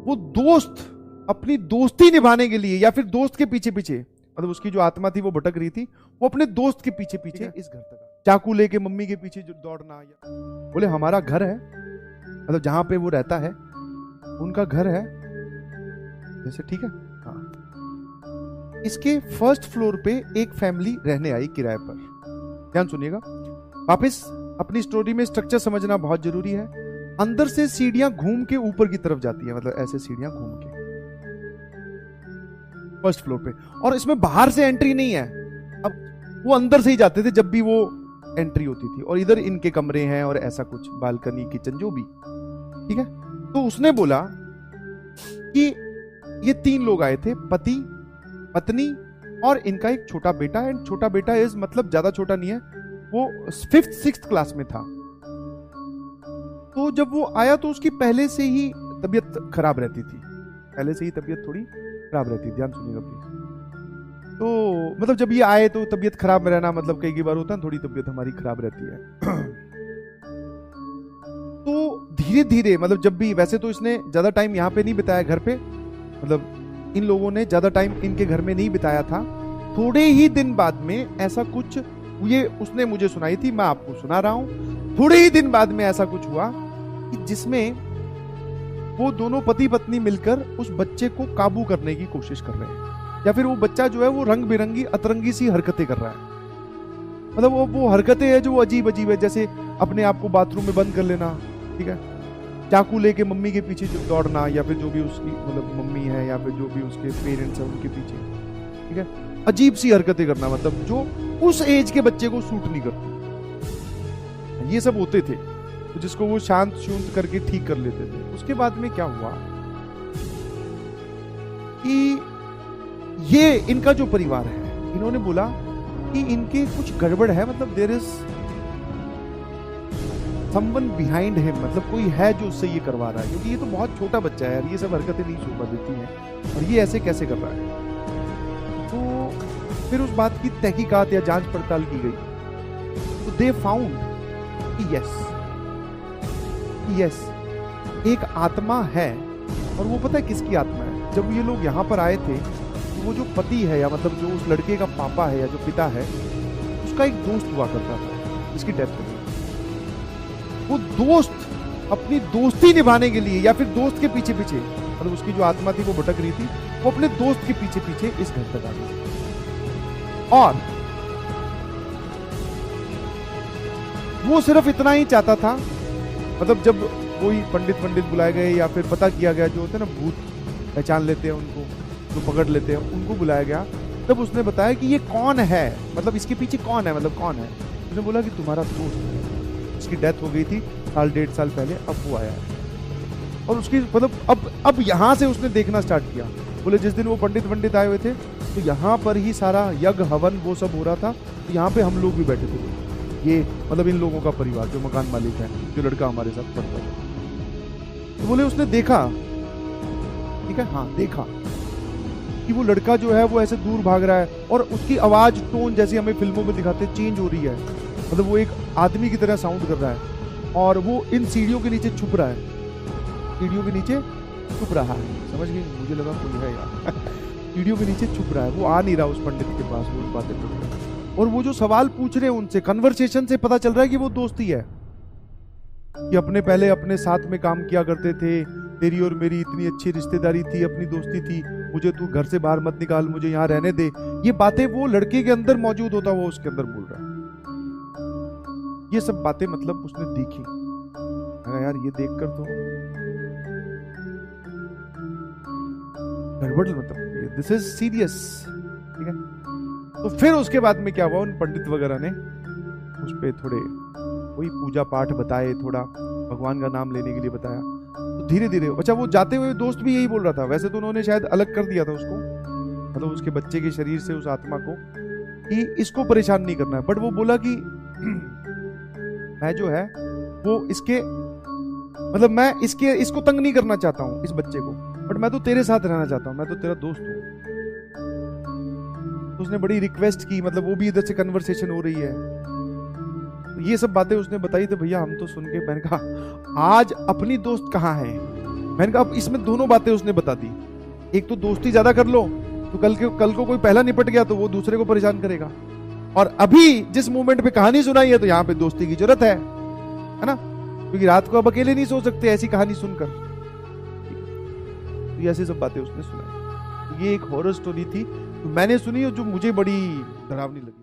वो दोस्त अपनी दोस्ती निभाने के लिए या फिर दोस्त के पीछे पीछे, मतलब उसकी जो आत्मा थी वो भटक रही थी, वो अपने दोस्त के पीछे पीछे इस घर तक चाकू लेके मम्मी के पीछे जो दौड़ना, या बोले हमारा घर है, मतलब जहां पे वो रहता है उनका घर है जैसे, ठीक है हाँ। इसके फर्स्ट फ्लोर पे एक फैमिली रहने आई किराए पर। ध्यान सुनिएगा, वापस अपनी स्टोरी में स्ट्रक्चर समझना बहुत जरूरी है। अंदर से सीढ़ियां घूम के ऊपर की तरफ जाती है, मतलब ऐसे सीढ़ियां घूम के फर्स्ट फ्लोर पे, और इसमें बाहर से एंट्री नहीं है। अब वो अंदर से ही जाते थे जब भी वो एंट्री होती थी, और इधर इनके कमरे हैं और ऐसा कुछ बालकनी किचन जो भी, ठीक है। तो उसने बोला कि ये 3 लोग आए थे, पति पत्नी और इनका एक छोटा बेटा, एंड छोटा बेटा इज मतलब ज्यादा छोटा नहीं है, वो 5th 6th क्लास में था। तो जब वो आया तो उसकी पहले से ही तबीयत खराब रहती थी, पहले से ही तबीयत थोड़ी खराब रहती थी। ध्यान सुनिएगा प्लीज। तो मतलब जब ये आए तो तबीयत खराब में रहना, मतलब कई बार होता है थोड़ी तबीयत हमारी खराब रहती है। तो धीरे धीरे, मतलब जब भी, वैसे तो इसने ज्यादा टाइम यहाँ पे नहीं बिताया घर पे, मतलब इन लोगों ने ज्यादा टाइम इनके घर में नहीं बिताया था। थोड़े ही दिन बाद में ऐसा कुछ, ये उसने मुझे सुनाई थी, मैं आपको सुना रहा हूं। थोड़े ही दिन बाद में ऐसा कुछ हुआ कि जिसमें वो दोनों पति पत्नी मिलकर उस बच्चे को काबू करने की कोशिश कर रहे हैं, या फिर वो बच्चा जो है वो रंग बिरंगी अतरंगी सी हरकतें कर रहा है। मतलब वो हरकतें हैं जो अजीब अजीब है, जैसे अपने आप को बाथरूम में बंद कर लेना, ठीक है, चाकू लेके मम्मी के पीछे जो दौड़ना, या फिर जो भी उसकी मतलब मम्मी है या फिर जो भी उसके पेरेंट्स हैं उनके पीछे, ठीक है, अजीब सी हरकतें करना, मतलब जो उस एज के बच्चे को सूट नहीं करती। ये सब होते थे, तो जिसको वो शांत शूंत करके ठीक कर लेते थे। उसके बाद में क्या हुआ कि ये इनका जो परिवार है, इन्होंने बोला कि इनके कुछ गड़बड़ है, मतलब there is someone behind him, मतलब कोई है जो उससे ये करवा रहा है, क्योंकि ये तो बहुत छोटा बच्चा है यार, ये सब हरकतें नहीं शोभा देती हैं, और ये ऐसे कैसे कर रहा है। तो फिर उस बात की तहकीकात या जांच पड़ताल की गई, तो दे फाउंड कि यस एक आत्मा है, और वो पता है किसकी आत्मा है। जब ये लोग यहाँ पर आए थे, तो वो जो पति है, या मतलब जो उस लड़के का पापा है या जो पिता है, उसका एक दोस्त हुआ करता था जिसकी डेथ हो गई। वो दोस्त अपनी दोस्ती निभाने के लिए या फिर दोस्त के पीछे पीछे, मतलब उसकी जो आत्मा थी वो भटक रही थी, वो अपने दोस्त के पीछे पीछे इस घर तक आ गई। और वो सिर्फ इतना ही चाहता था, मतलब जब कोई पंडित बुलाए गए या फिर पता किया गया, जो होता है ना भूत पहचान लेते हैं उनको, जो पकड़ लेते हैं, उनको बुलाया गया, तब उसने बताया कि ये कौन है, मतलब इसके पीछे कौन है, मतलब कौन है। उसने बोला कि तुम्हारा दोस्त है, उसकी डेथ हो गई थी 1.5 साल पहले, अब वो आया है। और उसकी मतलब अब यहां से उसने देखना स्टार्ट किया। बोले जिस दिन वो पंडित आए हुए थे, तो यहाँ पर ही सारा यज्ञ हवन वो सब हो रहा था, तो यहाँ पे हम लोग भी बैठे थे, ये मतलब इन लोगों का परिवार जो मकान मालिक है, जो लड़का हमारे साथ पढ़ता है। तो बोले उसने देखा, ठीक है हाँ, देखा कि वो लड़का जो है वो ऐसे दूर भाग रहा है, और उसकी आवाज टोन जैसे हमें फिल्मों में दिखाते चेंज हो रही है, मतलब वो एक आदमी की तरह साउंड कर रहा है, और वो इन सीढ़ियों के नीचे छुप रहा है, सीढ़ियों के नीचे छुप रहा है। समझ गई, मुझे लगा कोई है यार। सीढ़ियों के नीचे छुप रहा है, वो आ नहीं रहा उस पंडित के पास, वो बातें कर रहा है, और वो जो सवाल पूछ रहे हैं उनसे, कन्वर्सेशन से पता चल रहा है कि वो दोस्ती है, कि अपने पहले अपने साथ में काम किया करते थे, तेरी और मेरी इतनी अच्छी रिश्तेदारी थी, अपनी दोस्ती थी, मुझे तू घर से बाहर मत निकाल, मुझे यहाँ रहने दे। ये बातें वो लड़के के अंदर मौजूद होता वो उसके अंदर बोल रहा है। ये सब बातें मतलब उसने देखी, यार ये देखकर तो गड़बड़, मतलब दिस इज सीरियस, ठीक है। तो फिर उसके बाद में क्या हुआ, उन पंडित वगैरह ने उस पे थोड़े वही पूजा पाठ बताए, थोड़ा भगवान का नाम लेने के लिए बताया। तो धीरे धीरे, अच्छा वो जाते हुए दोस्त भी यही बोल रहा था, वैसे तो उन्होंने शायद अलग कर दिया था उसको, मतलब उसके बच्चे के शरीर से उस आत्मा को, कि इसको परेशान नहीं करना है, बट वो बोला कि मैं जो है वो इसके मतलब मैं इसको तंग नहीं करना चाहता हूं, इस बच्चे को, बट मैं तो तेरे साथ रहना चाहता हूं, मैं तो तेरा दोस्त हूं। तो उसने बड़ी रिक्वेस्ट की, मतलब वो भी इधर से कन्वर्सेशन हो रही है, ये सब बातें उसने बताई। तो भैया हम तो सुन के, मैंने कहा आज अपनी दोस्त कहाँ है, मैंने कहा अब इसमें दोनों बातें उसने बता दी। एक तो दोस्ती ज्यादा कर लो तो कल को कोई पहला निपट गया तो वो दूसरे को परेशान करेगा, और अभी जिस मोमेंट पे कहानी सुनाई है तो यहाँ पे दोस्ती की जरूरत है ना, क्योंकि रात को अब अकेले नहीं सो सकते ऐसी कहानी सुनकर। तो ये ऐसी सब बातें उसने सुनाई। ये एक हॉरर स्टोरी थी, तो मैंने सुनी और जो मुझे बड़ी डरावनी लगी।